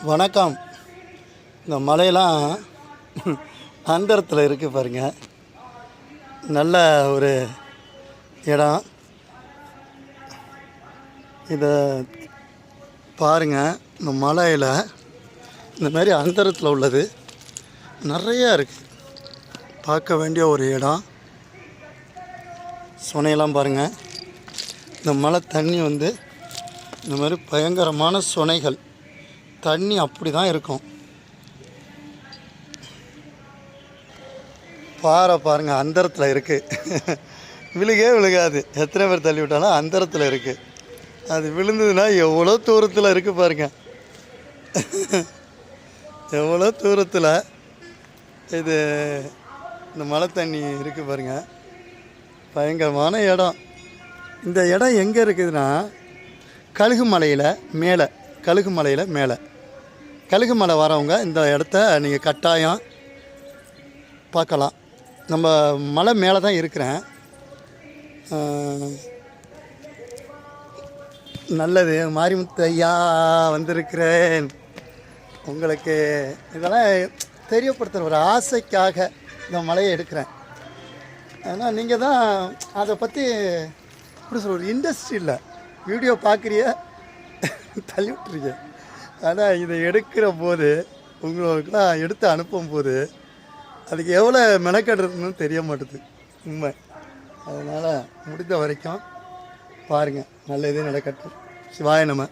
வணக்கம். இந்த மலையெல்லாம் அந்தரத்தில் இருக்குது பாருங்கள். நல்ல ஒரு இடம். இதை பாருங்கள். இந்த மலையில் இந்த மாதிரி அந்தரத்தில் உள்ளது நிறையா இருக்குது. பார்க்க வேண்டிய ஒரு இடம். சுனையெல்லாம் பாருங்கள். இந்த மலை தண்ணி இந்த மாதிரி பயங்கரமான சுனைகள். தண்ணி அப்படி தான் இருக்கும். பாறை பாருங்கள், அந்தரத்தில் இருக்குது. விழுகாது. எத்தனை பேர் தள்ளி விட்டாலும் அந்தரத்தில் இருக்குது. அது விழுந்ததுன்னா எவ்வளோ தூரத்தில் இருக்குது பாருங்கள். எவ்வளோ தூரத்தில் இது இந்த மழை தண்ணி இருக்குது பாருங்கள். பயங்கரமான இடம். இந்த இடம் எங்கே இருக்குதுன்னா கழுகுமலையில் மேலே. கழுகுமலை வரவங்க இந்த இடத்த நீங்கள் கட்டாயம் பார்க்கலாம். நம்ம மலை மேலே தான் இருக்கிறேன். நல்லது. மாரிமுத்து ஐயா வந்திருக்கிறேன். உங்களுக்கு இதெல்லாம் தெரியப்படுத்துகிற ஒரு ஆசைக்காக இந்த மலையை எடுக்கிறேன். ஆனால் நீங்கள் தான் அதை பற்றி எப்படி சொல்ல, ஒரு இண்டஸ்ட்ரி இல்லை. வீடியோ பார்க்குறிய தள்ளி விட்டுருங்க. ஆனால் இதை எடுக்கிற போது உங்களுக்குலாம் எடுத்து அனுப்பும் போது அதுக்கு எவ்வளோ மெனக்கடுறதுன்னு தெரிய மாட்டுது உண்மை. அதனால் முடிந்த வரைக்கும் பாருங்கள். நல்ல இதே நடக்கட்டும். சிவாய நம.